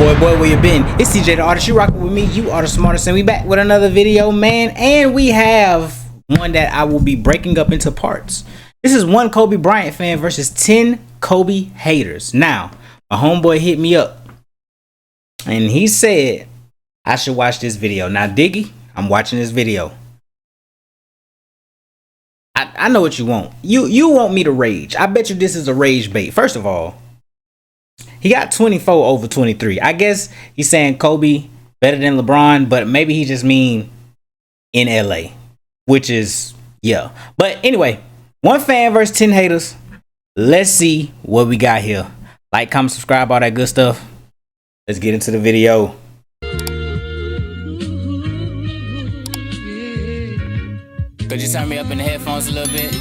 Boy, where you been? It's TeeJay the artist. You rocking with me. You are the smartest, and we back with another video, man. And we have one that I will be breaking up into parts. This is one Kobe Bryant fan versus 10 Kobe haters. Now, my homeboy hit me up, and he said I should watch this video. Now, Diggy, I'm watching this video. I know what you want. You want me to rage. I bet you this is a rage bait. First of all, he got 24 over 23. I guess he's saying Kobe better than LeBron, but maybe he just mean in LA, which is, yeah. But anyway, one fan versus 10 haters. Let's see what we got here. Like, comment, subscribe, all that good stuff. Let's get into the video. Could you turn me up in the headphones a little bit?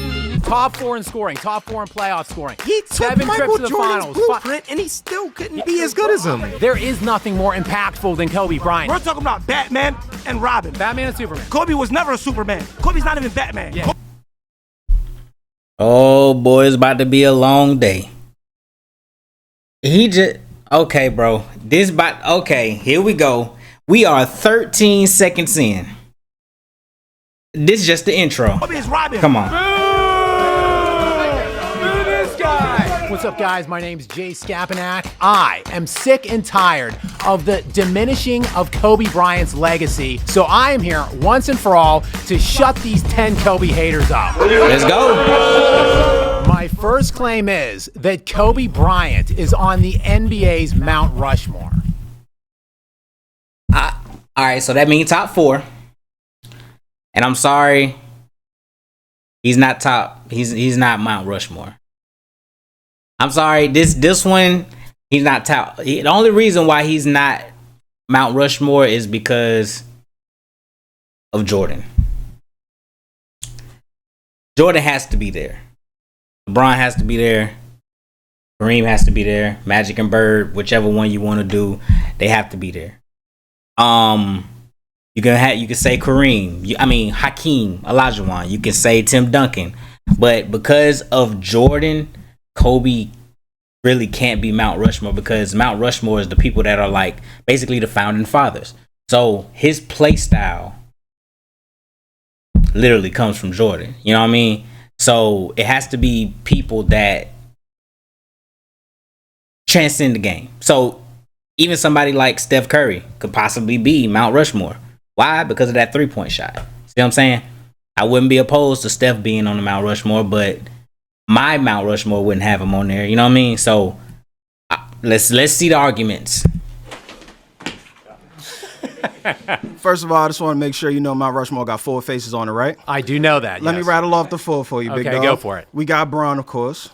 Top 4 in scoring, top 4 in playoff scoring. He took 7 Michael trips to the Jordan's finals. blueprint, and he still couldn't be as good as him. There is nothing more impactful than Kobe Bryant. We're talking about Batman and Robin. Batman and Superman. Kobe was never a Superman. Kobe's not even Batman. Yeah. Oh boy, it's about to be a long day. He just, okay, bro. Okay, here we go. We are 13 seconds in. This is just the intro. Kobe is Robin. Come on. Boo this guy. What's up, guys? My name's Jay Skapanak. I am sick and tired of the diminishing of Kobe Bryant's legacy. So I am here once and for all to shut these 10 Kobe haters up. Let's go. My first claim is that Kobe Bryant is on the NBA's Mount Rushmore. All right, so that means top 4. And I'm sorry, he's not top. He's not Mount Rushmore. I'm sorry, this one, he's not top. The only reason why he's not Mount Rushmore is because of Jordan. Jordan has to be there. LeBron has to be there. Kareem has to be there. Magic and Bird, whichever one you want to do, they have to be there. You can say Kareem. Hakeem Olajuwon. You can say Tim Duncan. But because of Jordan, Kobe really can't be Mount Rushmore, because Mount Rushmore is the people that are like basically the founding fathers. So his play style literally comes from Jordan. You know what I mean? So it has to be people that transcend the game. So even somebody like Steph Curry could possibly be Mount Rushmore. Why? Because of that 3-point shot. See what I'm saying? I wouldn't be opposed to Steph being on the Mount Rushmore, but my Mount Rushmore wouldn't have him on there. You know what I mean? So let's see the arguments. First of all, I just want to make sure you know Mount Rushmore got 4 faces on it, right? I do know that. Let me rattle off the 4 for you, big dog. Okay, go for it. We got Bron, of course,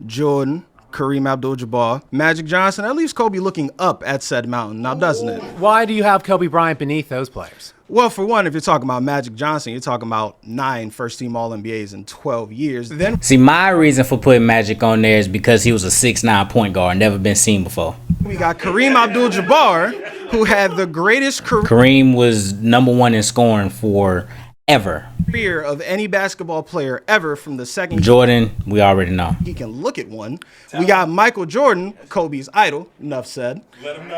Jordan, Kareem Abdul-Jabbar, Magic Johnson. That leaves Kobe looking up at said mountain, now doesn't it? Why do you have Kobe Bryant beneath those players? Well, for one, if you're talking about Magic Johnson, you're talking about 9 first-team All-NBAs in 12 years. Then, See, my reason for putting Magic on there is because he was a 6'9" point guard, never been seen before. we got Kareem Abdul-Jabbar, who had the greatest Kareem was #1 in scoring for ever. career of any basketball player ever from the second. Jordan, we already know. He can look at one. We got Michael Jordan, Kobe's idol, enough said.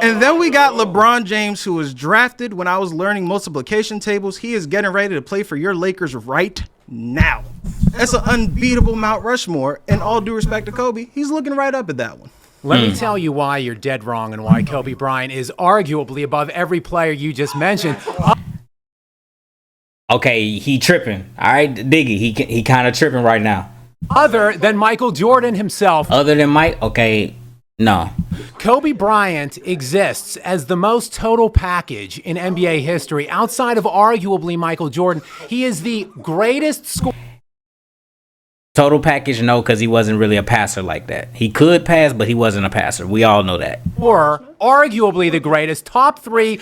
And then we got LeBron James, who was drafted when I was learning multiplication tables. He is getting ready to play for your Lakers right now. That's an unbeatable Mount Rushmore. And all due respect to Kobe, he's looking right up at that one. Let me tell you why you're dead wrong and why Kobe Bryant is arguably above every player you just mentioned. Okay, he tripping. All right, Diggy, he kind of tripping right now. Other than Michael Jordan himself. Other than Mike, okay, no. Kobe Bryant exists as the most total package in NBA history. Outside of arguably Michael Jordan, he is the greatest scorer. Total package, no, because he wasn't really a passer like that. He could pass, but he wasn't a passer. We all know that. Or arguably the greatest, top three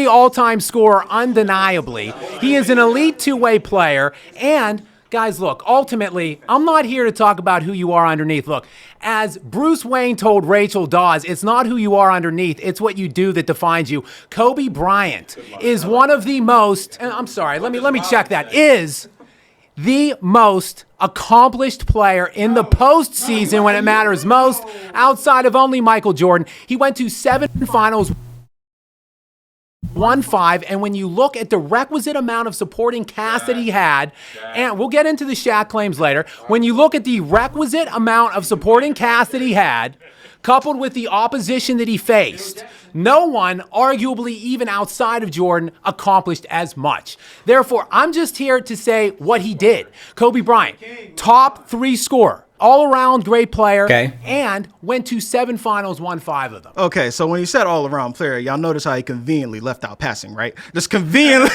all-time scorer, undeniably. He is an elite two-way player. And guys, look, ultimately, I'm not here to talk about who you are underneath. Look, as Bruce Wayne told Rachel Dawes, it's not who you are underneath, it's what you do that defines you. Kobe Bryant is one of the most, and I'm sorry, let me check that, is the most accomplished player in the postseason when it matters most, outside of only Michael Jordan. He went to 7 finals, won 5, and when you look at the requisite amount of supporting cast that he had, and we'll get into the Shaq claims later, when you look at the requisite amount of supporting cast that he had, coupled with the opposition that he faced, no one, arguably even outside of Jordan, accomplished as much. Therefore, I'm just here to say what he did. Kobe Bryant, top 3 scorer, all-around great player, and went to 7 finals, won 5 of them. Okay, so when you said all-around player, y'all notice how he conveniently left out passing, right? Just conveniently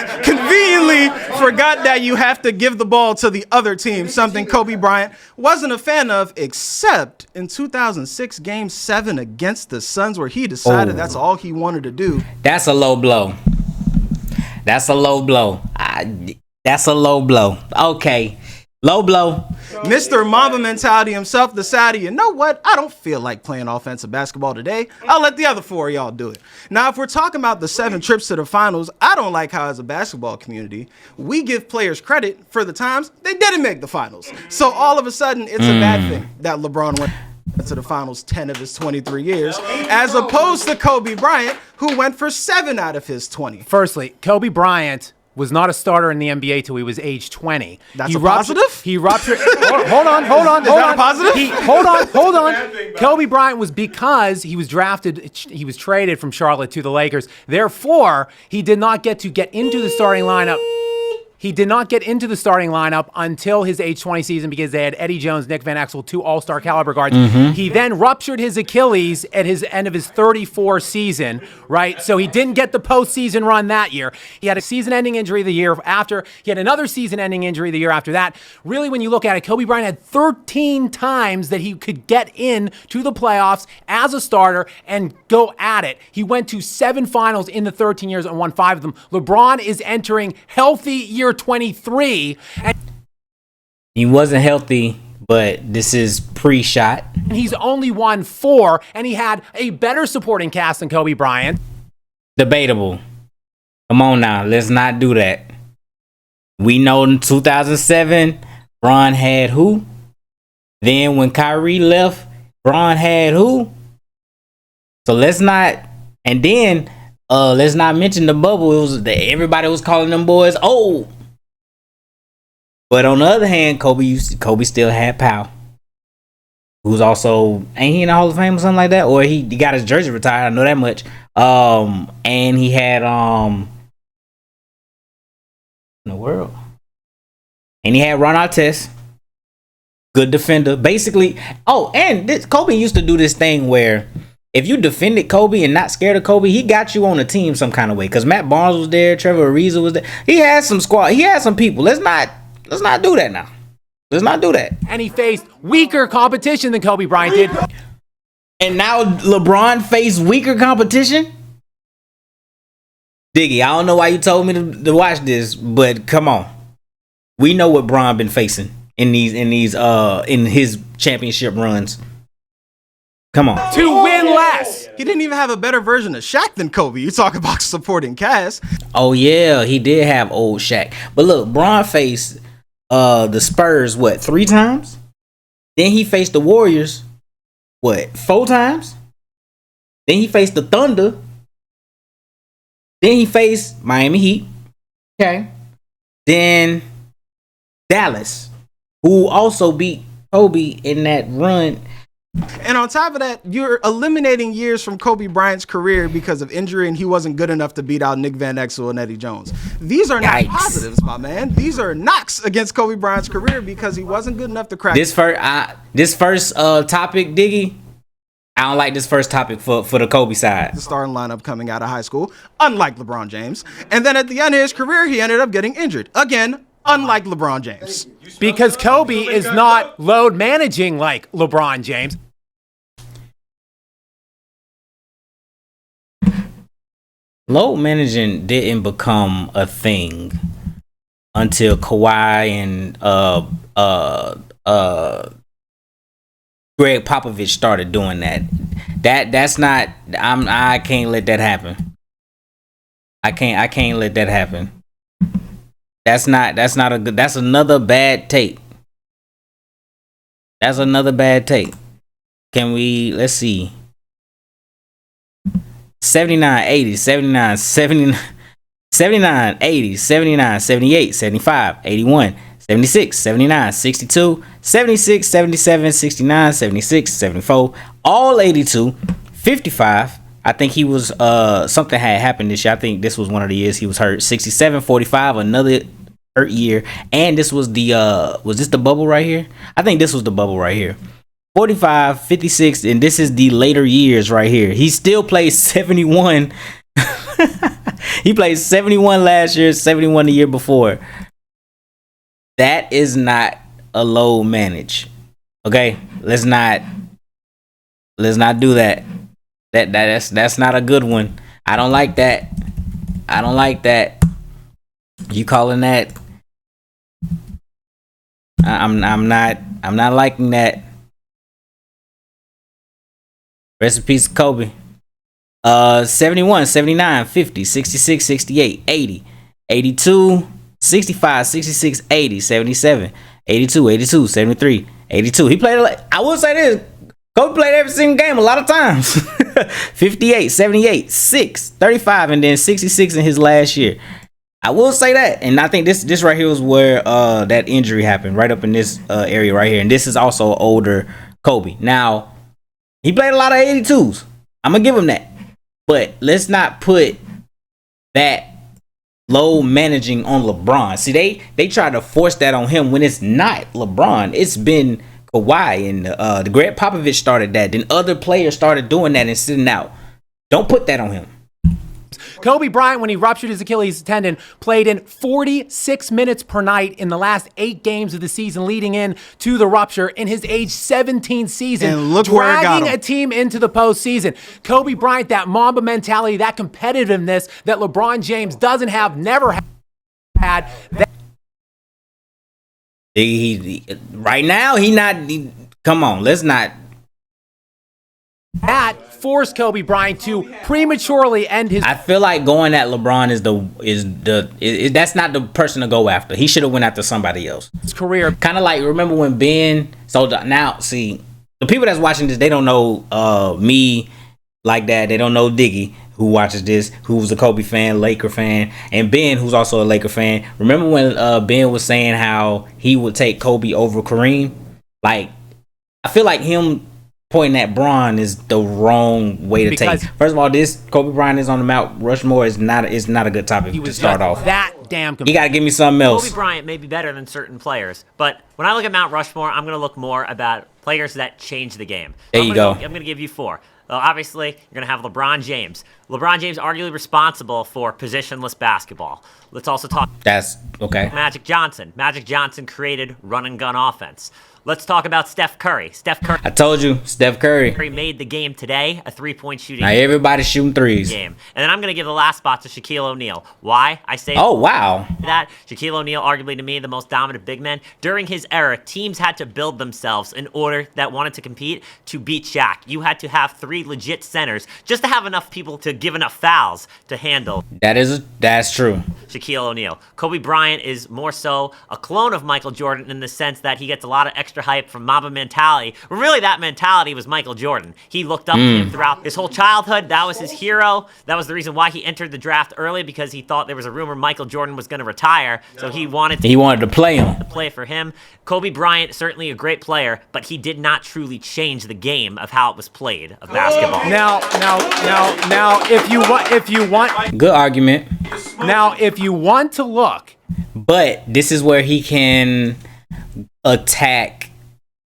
forgot that you have to give the ball to the other team, something Kobe Bryant wasn't a fan of, except in 2006 Game 7 against the Suns, where he decided that's all he wanted to do. That's a low blow. That's a low blow. That's a low blow. Okay. Low blow. Mr. Mamba mentality himself decided, you know what? I don't feel like playing offensive basketball today. I'll let the other 4 of y'all do it. Now, if we're talking about the 7 trips to the finals, I don't like how, as a basketball community, we give players credit for the times they didn't make the finals. So all of a sudden, it's a bad thing that LeBron went to the finals 10 of his 23 years, as opposed to Kobe Bryant, who went for 7 out of his 20. Firstly, Kobe Bryant was not a starter in the NBA till he was age 20. That's a positive? He ruptured. Hold on. Is that a positive? Hold on. Kobe Bryant was, because he was drafted, he was traded from Charlotte to the Lakers. Therefore, he did not get into the starting lineup. He did not get into the starting lineup until his age 20 season because they had Eddie Jones, Nick Van Exel, 2 all-star caliber guards. He then ruptured his Achilles at his end of his 34 season, right? So he didn't get the postseason run that year. He had a season-ending injury the year after. He had another season-ending injury the year after that. Really, when you look at it, Kobe Bryant had 13 times that he could get in to the playoffs as a starter and go at it. He went to 7 finals in the 13 years and won 5 of them. LeBron is entering healthy year 23. And he wasn't healthy, but this is pre-shot. And he's only won 4, and he had a better supporting cast than Kobe Bryant. Debatable. Come on now, let's not do that. We know in 2007, Bron had who? Then when Kyrie left, Bron had who? So let's not, and then let's not mention the bubble. It was everybody was calling them boys old. But on the other hand, Kobe still had Powell, who's also, ain't he in the Hall of Fame or something like that? Or he got his jersey retired, I know that much. And he had in the world. And he had Ron Artest, good defender. Basically, Kobe used to do this thing where if you defended Kobe and not scared of Kobe, he got you on a team some kind of way. Because Matt Barnes was there, Trevor Ariza was there. He had some squad. He had some people. Let's not do that now. Let's not do that. And he faced weaker competition than Kobe Bryant did. And now LeBron faced weaker competition? Diggy, I don't know why you told me to watch this, but come on. We know what Bron been facing in his championship runs. Come on. To win less. He didn't even have a better version of Shaq than Kobe. You talk about supporting cast. Oh yeah, he did have old Shaq. But look, Bron faced the Spurs 3 times? Then he faced the Warriors 4 times? Then he faced the Thunder. Then he faced Miami Heat. Okay. Then Dallas, who also beat Kobe in that run. And on top of that, you're eliminating years from Kobe Bryant's career because of injury, and he wasn't good enough to beat out Nick Van Exel and Eddie Jones. These are not positives, my man. These are knocks against Kobe Bryant's career because he wasn't good enough to crack. This first topic, Diggy, I don't like this first topic for the Kobe side. The starting lineup coming out of high school, unlike LeBron James. And then at the end of his career, he ended up getting injured. Again, unlike LeBron James. Because Kobe is not load managing like LeBron James. Load managing didn't become a thing until Kawhi and Greg Popovich started doing that. That's not. I can't let that happen. I can't let that happen. That's not a good. That's another bad take. That's another bad take. Can we? Let's see. 79, 80, 79, 79, 79, 80, 79, 78, 75, 81, 76, 79, 62, 76, 77, 69, 76, 74, all 82, 55. I think he was something had happened this year. I think this was one of the years he was hurt. 67, 45, another hurt year. And this was was this the bubble right here? I think this was the bubble right here. 45, 56, and this is the later years right here. He still plays 71. He played 71 last year, 71 the year before. That is not a load manage. Okay? Let's not do that. That's not a good one. I don't like that. I don't like that. You calling that? I'm not liking that. Rest in peace, Kobe. 71, 79, 50, 66, 68, 80, 82, 65, 66, 80, 77, 82, 82, 73, 82. He played, I will say this, Kobe played every single game a lot of times. 58, 78, 6, 35, and then 66 in his last year. I will say that. And I think this right here was where that injury happened, right up in this area right here. And this is also older Kobe. Now, he played a lot of 82s. I'm going to give him that. But let's not put that low managing on LeBron. See, they try to force that on him when it's not LeBron. It's been Kawhi, and the Greg Popovich started that. Then other players started doing that and sitting out. Don't put that on him. Kobe Bryant, when he ruptured his Achilles tendon, played in 46 minutes per night in the last 8 games of the season leading in to the rupture in his age 17 season, and look where it got dragging him. a team into the postseason. Kobe Bryant, that Mamba mentality, that competitiveness that LeBron James doesn't have, never had. Right now, come on, let's not. That forced Kobe Bryant to prematurely end his. I feel like going at LeBron that's not the person to go after. He should have went after somebody else. Career. Kind of like, remember when Ben? So now, see, the people that's watching this, they don't know me like that. They don't know Diggy, who watches this, who's a Kobe fan, Laker fan, and Ben, who's also a Laker fan. Remember when Ben was saying how he would take Kobe over Kareem? Like, I feel like him pointing at Bron is the wrong way to take. First of all, this Kobe Bryant is on the Mount Rushmore is not a good topic to start off. That damn. You gotta give me something else. Kobe Bryant may be better than certain players, but when I look at Mount Rushmore, I'm going to look more about players that change the game. There you go. I'm going to give you 4. Obviously, you're going to have LeBron James. LeBron James arguably responsible for positionless basketball. Let's also talk. That's okay. Magic Johnson. Magic Johnson created run and gun offense. Let's talk about Steph Curry. I told you, Steph Curry made the game today a 3-point shooting. Now everybody's shooting threes. Game. And then I'm going to give the last spot to Shaquille O'Neal. Why? I say oh, wow. that Shaquille O'Neal, arguably to me, the most dominant big man. During his era, teams had to build themselves in order that wanted to compete to beat Shaq. You had to have 3 legit centers just to have enough people to give enough fouls to handle. That's true. Shaquille O'Neal. Kobe Bryant is more so a clone of Michael Jordan in the sense that he gets a lot of extra hype from Mamba mentality. But really, that mentality was Michael Jordan. He looked up to him throughout his whole childhood. That was his hero. That was the reason why he entered the draft early, because he thought there was a rumor Michael Jordan was going to retire. So he wanted to play him. To play for him. Kobe Bryant, certainly a great player, but he did not truly change the game of how it was played of basketball. Now, if you want, good argument. Now, if you want to look, but this is where he can attack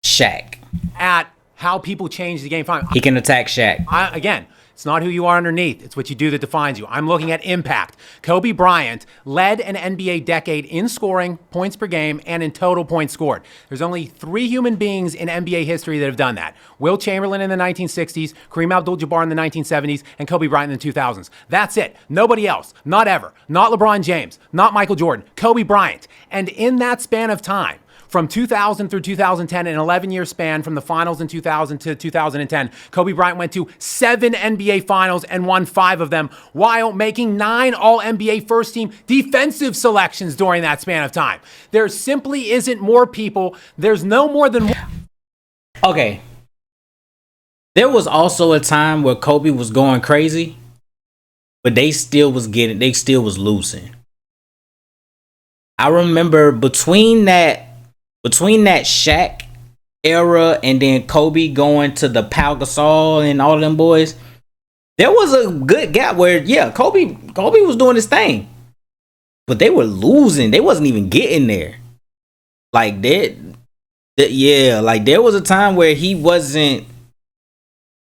Shaq. At how people change the game. Fine. He can attack Shaq. Again, it's not who you are underneath. It's what you do that defines you. I'm looking at impact. Kobe Bryant led an NBA decade in scoring, points per game, and in total points scored. There's only 3 human beings in NBA history that have done that. Will Chamberlain in the 1960s, Kareem Abdul-Jabbar in the 1970s, and Kobe Bryant in the 2000s. That's it. Nobody else. Not ever. Not LeBron James. Not Michael Jordan. Kobe Bryant. And in that span of time, From 2000 through 2010, an 11-year span from the finals in 2000 to 2010, Kobe Bryant went to 7 NBA finals and won 5 of them, while making 9 All-NBA first-team defensive selections during that span of time. There simply isn't more people. There's no more than one. Okay. There was also a time where Kobe was going crazy, but they still was losing. I remember between that Shaq era and then Kobe going to the Pau Gasol and all of them boys, there was a good gap where Kobe was doing his thing, but they were losing. They wasn't even getting there. Like that, like there was a time where he wasn't.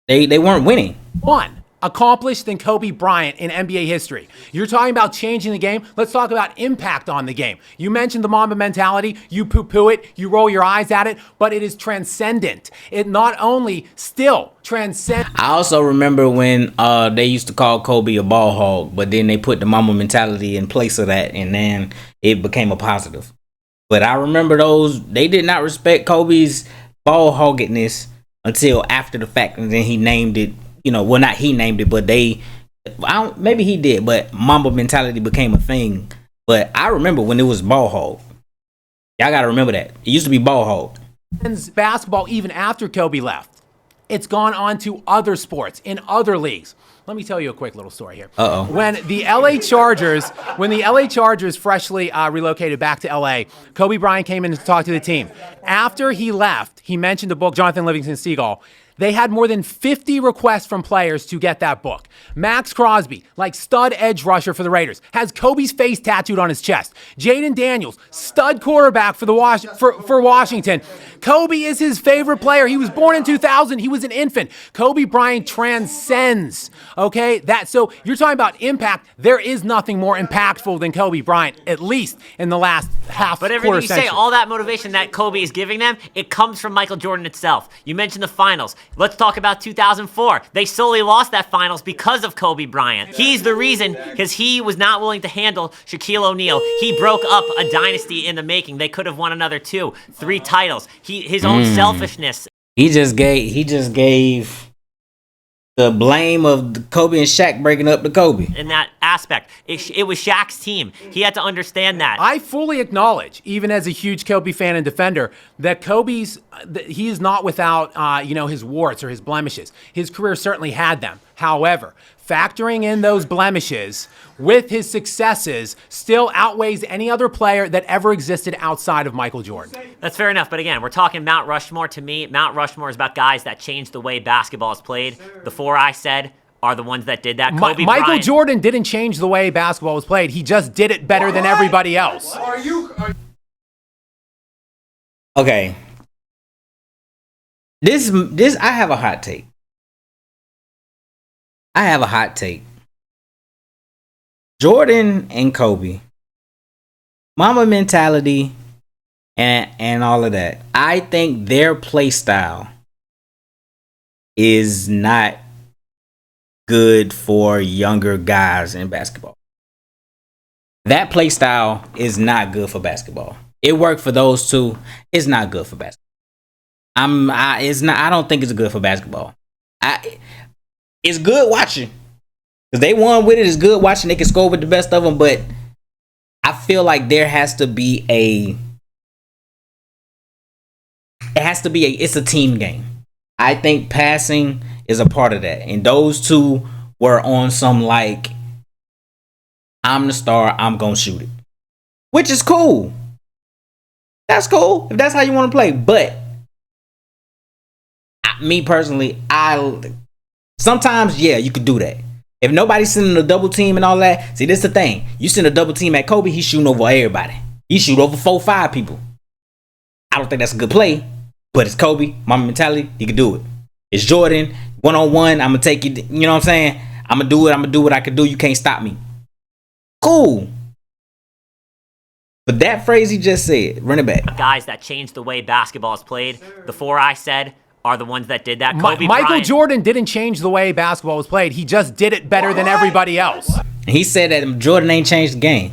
They weren't winning. One accomplished than Kobe Bryant in NBA history. You're talking about changing the game. Let's talk about impact on the game. You mentioned the Mamba mentality. You poo-poo it. You roll your eyes at it, but it is transcendent. It not only still transcends. I also remember when they used to call Kobe a ball hog, but then they put the Mamba mentality in place of that, and then it became a positive. But I remember they did not respect Kobe's ball hoggedness until after the fact, and then he named it. Well, not he named it, but maybe he did, but Mamba mentality became a thing. But I remember when it was ball hog. Y'all gotta remember that. It used to be ball hog. Basketball, even after Kobe left, it's gone on to other sports in other leagues. Let me tell you a quick little story here. When the LA Chargers freshly relocated back to LA, Kobe Bryant came in to talk to the team. After he left, he mentioned the book Jonathan Livingston Seagull. They had more than 50 requests from players to get that book. Max Crosby, like stud edge rusher for the Raiders, has Kobe's face tattooed on his chest. Jaden Daniels, stud quarterback for Washington. Kobe is his favorite player. He was born in 2000. He was an infant. Kobe Bryant transcends. Okay, so you're talking about impact. There is nothing more impactful than Kobe Bryant, at least in the last half. But everything you say, all that motivation that Kobe is giving them, it comes from Michael Jordan itself. You mentioned the finals. Let's talk about 2004. They solely lost that finals because of Kobe Bryant. He's the reason, because he was not willing to handle Shaquille O'Neal. He broke up a dynasty in the making. They could have won another 2, 3 titles. His own selfishness. He just gave the blame of Kobe and Shaq breaking up to Kobe. In that aspect, it was Shaq's team. He had to understand that. I fully acknowledge, even as a huge Kobe fan and defender, that he is not without his warts or his blemishes. His career certainly had them. However, factoring in those blemishes with his successes still outweighs any other player that ever existed outside of Michael Jordan. That's fair enough, but again, we're talking Mount Rushmore. To me, Mount Rushmore is about guys that changed the way basketball is played. The 4 I said are the ones that did that. Kobe Michael Bryant. Jordan didn't change the way basketball was played. He just did it better than everybody else. Okay. This I have a hot take. Jordan and Kobe, Mamba mentality, and all of that. I think their play style is not good for younger guys in basketball. That play style is not good for basketball. It worked for those two. It's not good for basketball. I don't think it's good for basketball. It's good watching, because they won with it. It's good watching. They can score with the best of them, but I feel like it's a team game. I think passing is a part of that, and those two were on some like, I'm the star, I'm gonna shoot it, which is cool. That's cool if that's how you want to play. But me personally, sometimes, you could do that. If nobody's sending a double team and all that, see, this is the thing. You send a double team at Kobe, he's shooting over everybody. He shoot over 4-5 people. I don't think that's a good play, but it's Kobe, Mamba mentality, he could do it. It's Jordan, one-on-one, I'm going to take you, you know what I'm saying? I'm going to do what I can do. You can't stop me. Cool. But that phrase he just said, run it back. Guys that changed the way basketball is played. The 4 I said are the ones that did that. Kobe Michael Bryant. Jordan didn't change the way basketball was played. He just did it better than everybody else. He said that Jordan ain't changed the game.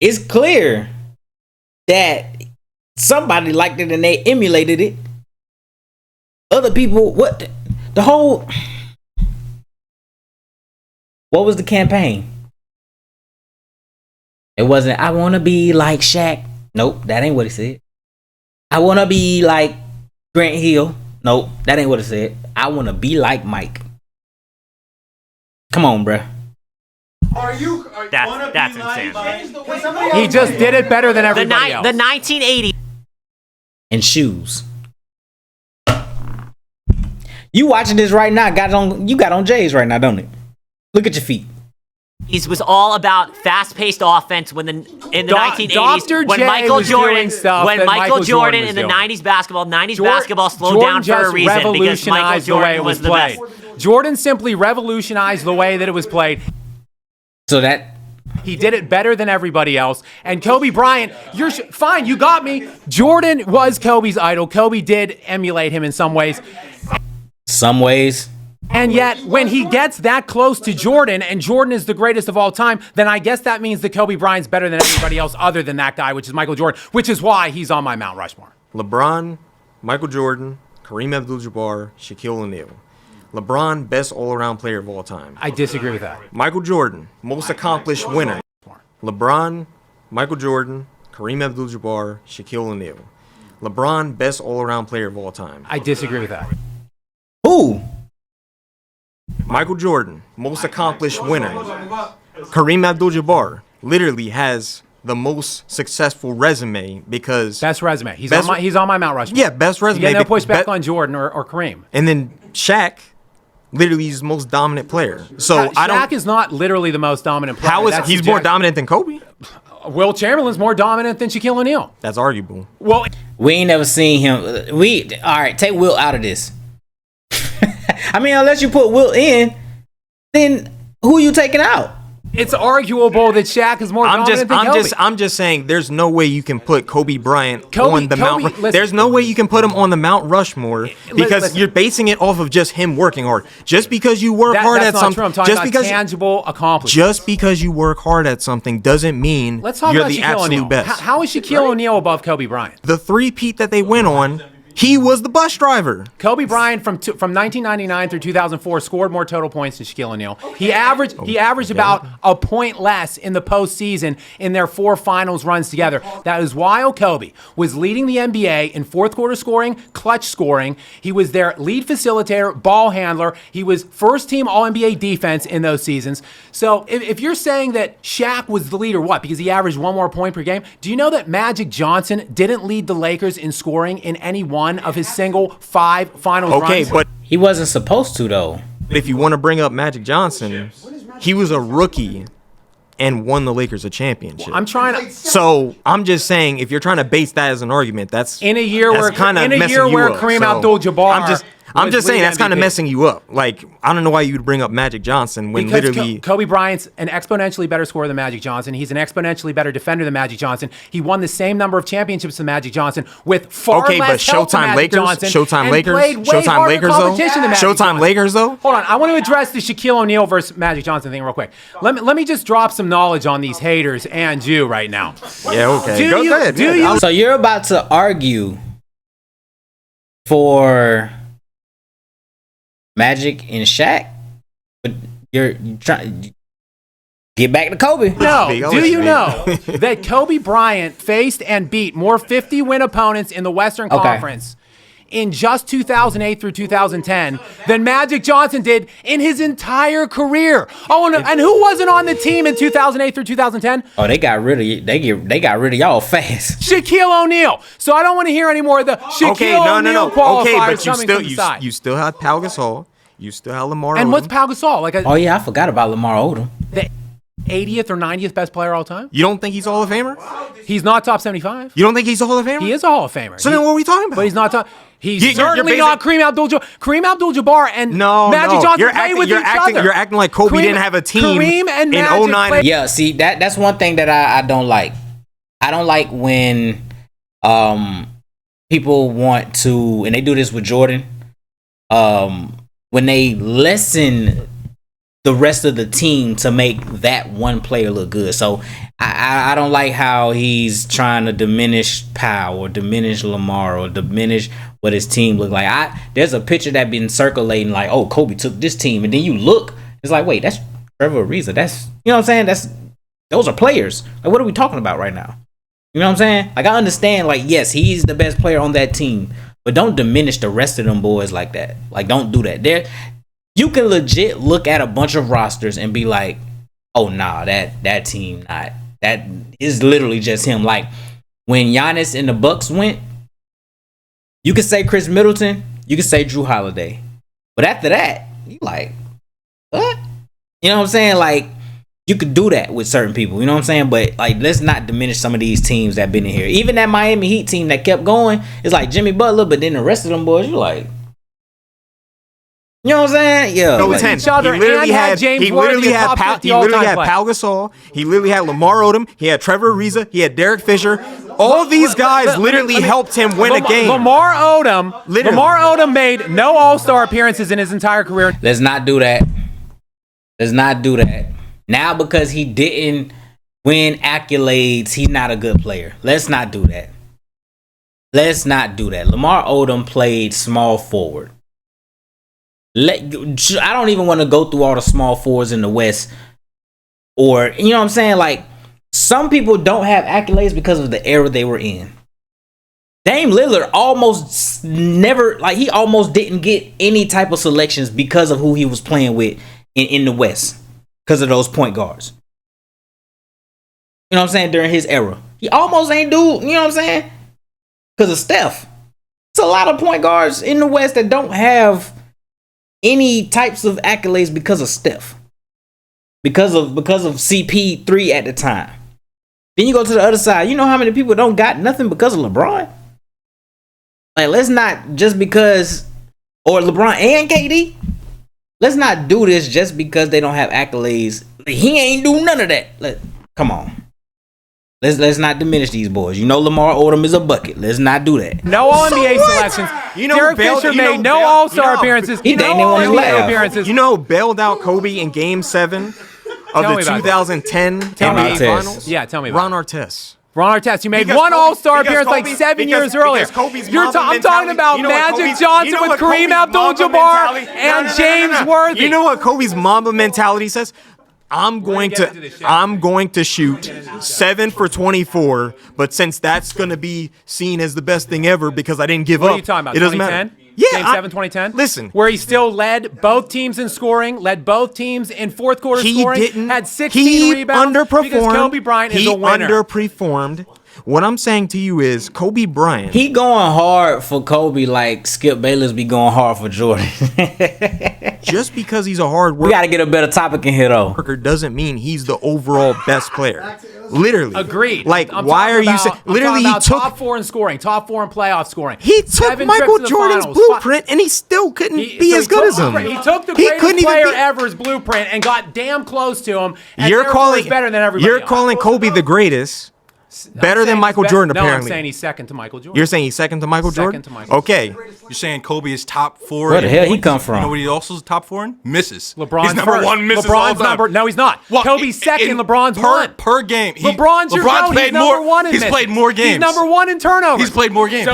It's clear that Somebody liked it and they emulated it. Other people, what was the campaign? It wasn't, I want to be like Shaq. Nope, that ain't what it said. I want to be like Grant Hill. Nope, that ain't what it said. I want to be like Mike. Come on, bruh. That's insane. He just did it better than everybody else. The 1980s. And shoes. You watching this right now? You got on J's right now, don't it? Look at your feet. It was all about fast-paced offense in the 1980s Dr. when J Michael was Jordan doing stuff that Michael Jordan was in the doing. 90s basketball slowed Jordan down for a just reason because Michael revolutionized the way it Jordan was was the played. best. Jordan simply revolutionized the way that it was played. So that He did it better than everybody else. And Kobe Bryant, you're fine, you got me. Jordan was Kobe's idol. Kobe did emulate him in some ways. some ways. And yet, when he gets that close to Jordan, and Jordan is the greatest of all time, then I guess that means that Kobe Bryant's better than everybody else other than that guy, which is Michael Jordan, which is why he's on my Mount Rushmore. LeBron, Michael Jordan, Kareem Abdul-Jabbar, Shaquille O'Neal. LeBron, best all-around player of all time. I disagree with that. Michael Jordan, most accomplished winner. LeBron, Michael Jordan, Kareem Abdul-Jabbar, Shaquille O'Neal. LeBron, best all-around player of all time. I disagree with that. Who? Michael Jordan, most accomplished winner. Kareem Abdul-Jabbar literally has the most successful resume because Best resume. He's Best- on my Mount Rushmore. yeah, best You resume. get no be- pushback be- on Jordan or Kareem. And then Shaq, literally is the most dominant player. So I Shaq don't. is not literally the most dominant player. How is That's he's more subjective. dominant than Kobe? Will Chamberlain's more dominant than Shaquille O'Neal. That's arguable. Well, We ain't never seen him. All right, take Will out of this. I mean, unless you put Will in, then who are you taking out? it's arguable that Shaq is more dominant than Kobe. I'm just saying. There's no way you can put Kobe Bryant on the Mount. listen. There's no way you can put him on the Mount Rushmore because listen. you're basing it off of just him working hard. Just because you work hard That's at not something, true. I'm talking just about because tangible accomplishments. just because you work hard at something doesn't mean Let's talk you're about the Shaquille absolute O'Neal. best. How is Shaquille O'Neal above Kobe Bryant? The three-peat that they went on, he was the bus driver. Kobe Bryant from 1999 through 2004 scored more total points than Shaquille O'Neal. He averaged about a point less in the postseason in their 4 finals runs together. That is while Kobe was leading the NBA in fourth quarter scoring, clutch scoring. He was their lead facilitator, ball handler. He was first team All-NBA defense in those seasons. So if you're saying that Shaq was the leader, what? Because he averaged 1 more point per game? Do you know that Magic Johnson didn't lead the Lakers in scoring in any one of his single 5 finals Okay, runs? but He wasn't supposed to though. if you want to bring up Magic Johnson, he was a rookie and won the Lakers a championship. I'm trying to. So I'm just saying, if you're trying to base that as an argument, that's In a year where kinda in a messing year you where up. Kareem So Abdul-Jabbar I'm was just saying league that's kind of MVP. messing you up. Like, I don't know why you would bring up Magic Johnson when Because literally. Kobe Bryant's an exponentially better scorer than Magic Johnson. He's an exponentially better defender than Magic Johnson. He won the same number of championships than Magic Johnson with far Okay, but less help than Showtime Magic Lakers, Johnson. Showtime and Lakers, played way Showtime harder Lakers though, competition than Magic Showtime Johnson. Lakers though. Hold on, I want to address the Shaquille O'Neal versus Magic Johnson thing real quick. Let me just drop some knowledge on these haters and you right now. Yeah, okay. Do Go you- ahead. do yeah. you- So you're about to argue for Magic and Shaq, but you're trying get back to Kobe. No, Big do you OSB. know that Kobe Bryant faced and beat more 50-win opponents in the Western Okay. Conference in just 2008 through 2010 than Magic Johnson did in his entire career? Oh, and who wasn't on the team in 2008 through 2010? Oh, they got rid of you. They got rid of y'all fast. Shaquille O'Neal. So I don't want to hear any more of the Shaquille Okay, no. O'Neal qualifiers Okay, but you coming still from the side. you still had Pau Gasol. You still had Lamar. And Odom. what's Pau Gasol? Like Oh yeah, I forgot about Lamar Odom. the 80th or 90th best player all time? You don't think he's a Hall of Famer? He's not top 75. You don't think he's a Hall of Famer? He is a Hall of Famer. So then what are we talking about? But he's not top. He's You're certainly basing- not Kareem Abdul-Jabbar. Kareem Abdul-Jabbar and No, Magic no. Johnson You're play acting- with you're each acting- other. you're acting like Kobe didn't have a team Kareem and in Magic 09. played- Yeah, see that's one thing that I don't like. I don't like when people want to, and they do this with Jordan, when they lessen the rest of the team to make that one player look good. So I don't like how he's trying to diminish Powell or diminish Lamar or diminish what his team look like. There's a picture that been circulating like, oh, Kobe took this team, and then you look, it's like, wait, that's Trevor Ariza. That's, you know what I'm saying? Those are players. Like, what are we talking about right now? You know what I'm saying? Like, I understand, like, yes, he's the best player on that team, but don't diminish the rest of them boys like that. Like, don't do that. You can legit look at a bunch of rosters and be like, oh, nah, that team, that is literally just him. Like, when Giannis and the Bucks went, you could say Chris Middleton, you could say Drew Holiday. But after that, you like, what? You know what I'm saying? Like, you could do that with certain people. You know what I'm saying? But, like, let's not diminish some of these teams that been in here. Even that Miami Heat team that kept going, it's like Jimmy Butler, but then the rest of them boys, you like, you know what I'm saying? Yeah. No, like, he literally had Pau Gasol. He literally had Lamar Odom. He had Trevor Ariza. He had Derek Fisher. All these guys literally helped him win a game. Lamar Odom made no All-Star appearances in his entire career. Let's not do that. Let's not do that. Now, because he didn't win accolades, he's not a good player. Let's not do that. Let's not do that. Lamar Odom played small forward. I don't even want to go through all the small forwards in the West. Or, you know what I'm saying? Like, some people don't have accolades because of the era they were in. Dame Lillard almost never, like, he almost didn't get any type of selections because of who he was playing with in the West. Because of those point guards. You know what I'm saying? During his era. He almost ain't do, you know what I'm saying? Because of Steph. It's a lot of point guards in the West that don't have any types of accolades because of Steph. Because of CP3 at the time. Then you go to the other side. You know how many people don't got nothing because of LeBron? Like, let's not just because, or LeBron and KD. Let's not do this just because they don't have accolades. He ain't do none of that. Come on. Let's not diminish these boys. You know Lamar Odom is a bucket. Let's not do that. No All-NBA selections. Derek Fisher made no All-Star appearances. He didn't want to appearances. You know, bailed out Kobe in Game 7 of the 2010 NBA Finals? Yeah, tell me about Ron Artest. Ron Artest, you made one All-Star appearance like 7 years earlier. I'm talking about Magic Johnson with Kareem Abdul-Jabbar and James Worthy. You know what Kobe's Mamba mentality says? I'm going to shoot 7 for 24, but since that's going to be seen as the best thing ever because I didn't give up. What are you talking about? It doesn't matter. Yeah, Game 7, 2010? Listen. Where he still led both teams in scoring, led both teams in fourth quarter scoring, had 16 rebounds because Kobe Bryant is a winner. He underperformed. What I'm saying to you is Kobe Bryant. He going hard for Kobe like Skip Bayless be going hard for Jordan. Just because he's a hard worker. We got to get a better topic in here, though. Doesn't mean he's the overall best player. Literally. Agreed. Like, why are you saying? Literally, he took top 4 in scoring, top 4 in playoff scoring. He took Michael Jordan's blueprint, and he still couldn't be as good as him. He took the greatest player ever's blueprint and got damn close to him. And you're calling better than everybody. You're calling Kobe the greatest. Better than Michael Jordan, apparently. No, I'm saying he's second to Michael Jordan. You're saying he's second to Michael Jordan? Second to Michael Okay. You're saying Kobe is top 4. Where the hell he come from? You know what he also is top 4 in? Misses. LeBron's he's number first. 1 misses LeBron's all time. No, he's not. Well, Kobe's second. LeBron's one. Per game. LeBron's your goat. played He's number 1 in He's misses. played more games. He's number 1 in turnovers. He's played more games.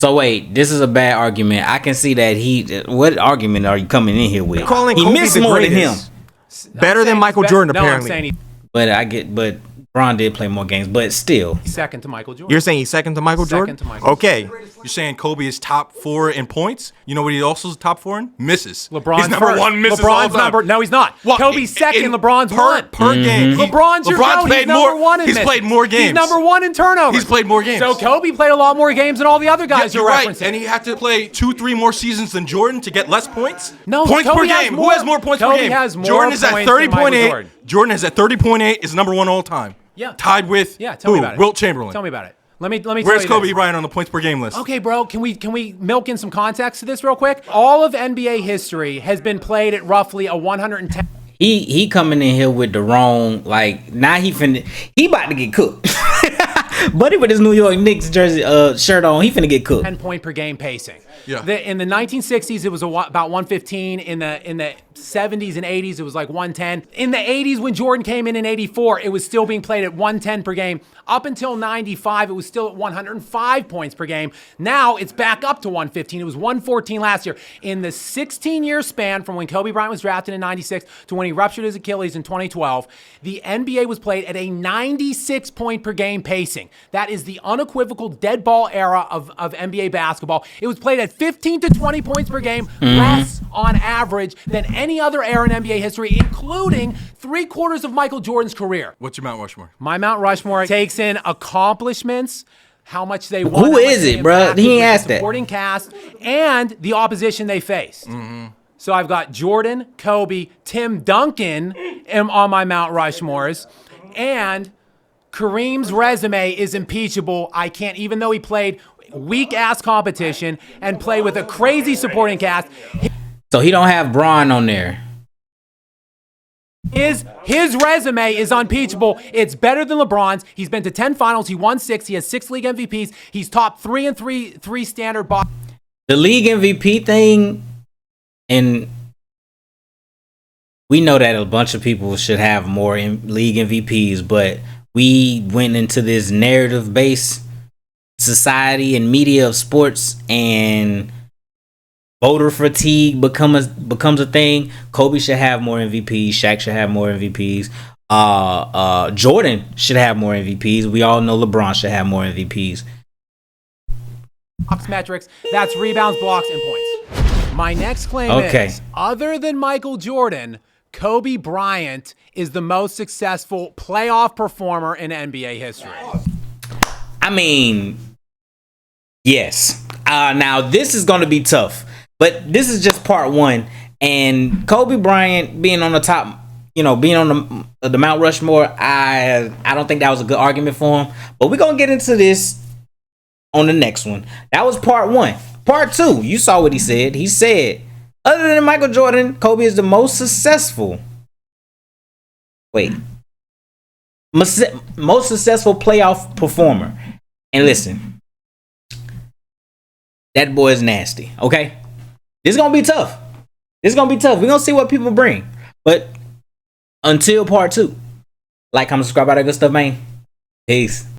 So wait, this is a bad argument. I can see that what argument are you coming in here with? You're calling he Kobe missed the more than him. greatest. Better than Michael Jordan, apparently. I'm saying But Bron did play more games, but still. he's second to Michael Jordan. You're saying he's second to Michael Jordan? Second to Michael Okay. You're saying Kobe is top 4 in points. You know what he also is top 4 in? Misses. LeBron's he's number first. 1 misses all time. No, he's not. Well, Kobe's second. LeBron's one. Per game. LeBron's your goat. He's number 1 in He's misses. played more games. He's number 1 in turnovers. He's played more games. So Kobe played a lot more games than all the other guys you're you're right. referencing. And he had to play 2-3 more seasons than Jordan to get less points. No, points Kobe per has game. more- Who has more points Kobe per game? has more Jordan is at points than Michael 30.8. Jordan. Jordan is at 30.8. Is number 1 all time. Yeah. Tied with Tell me about it. Wilt Chamberlain. Tell me about it. Let me tell Where's you Kobe this. Bryant on the points per game list? Okay, bro, can we milk in some context to this real quick? All of NBA history has been played at roughly a 110. He coming in here with the wrong, like, now he about to get cooked. Buddy with his New York Knicks jersey shirt on, he finna get cooked. 10 point per game pacing. Yeah. In the 1960s, it was about 115. In the 70s and 80s, it was like 110. In the 80s, when Jordan came in 84, it was still being played at 110 per game. Up until 95, it was still at 105 points per game. Now it's back up to 115. It was 114 last year. In the 16-year span from when Kobe Bryant was drafted in 96 to when he ruptured his Achilles in 2012, the NBA was played at a 96 point per game pacing. That is the unequivocal dead ball era of NBA basketball. It was played at 15 to 20 points per game, less on average than any other era in NBA history, including 3/4 of Michael Jordan's career. What's your Mount Rushmore? My Mount Rushmore takes in accomplishments, how much they won. Who is it, bro? He ain't asked that. Supporting cast and the opposition they faced. So I've got Jordan, Kobe, Tim Duncan on my Mount Rushmores, and Kareem's resume is impeachable. I can't, even though he played weak-ass competition and played with a crazy supporting cast. So he don't have Bron on there. His resume is unimpeachable. It's better than LeBron's. He's been to 10 finals. He won 6. He has 6 league MVPs. He's top 3 and 3 standard box. The league MVP thing, and we know that a bunch of people should have more league MVPs, but we went into this narrative-based society and media of sports, and voter fatigue becomes a thing. Kobe should have more MVPs. Shaq should have more MVPs. Jordan should have more MVPs. We all know LeBron should have more MVPs. Metrics. That's rebounds, blocks, and points. My next claim is, other than Michael Jordan, Kobe Bryant is the most successful playoff performer in NBA history. I mean, yes. Now this is going to be tough, but this is just part one. And Kobe Bryant being on the top, being on the Mount Rushmore, I don't think that was a good argument for him. But we're gonna get into this on the next one. That was part one. Part two, you saw what he said. He said, other than Michael Jordan, Kobe is the most successful. Most successful playoff performer. And listen, that boy is nasty. Okay, this is gonna be tough. We're gonna see what people bring. But until part two, like, comment, subscribe, all that good stuff, man. Peace.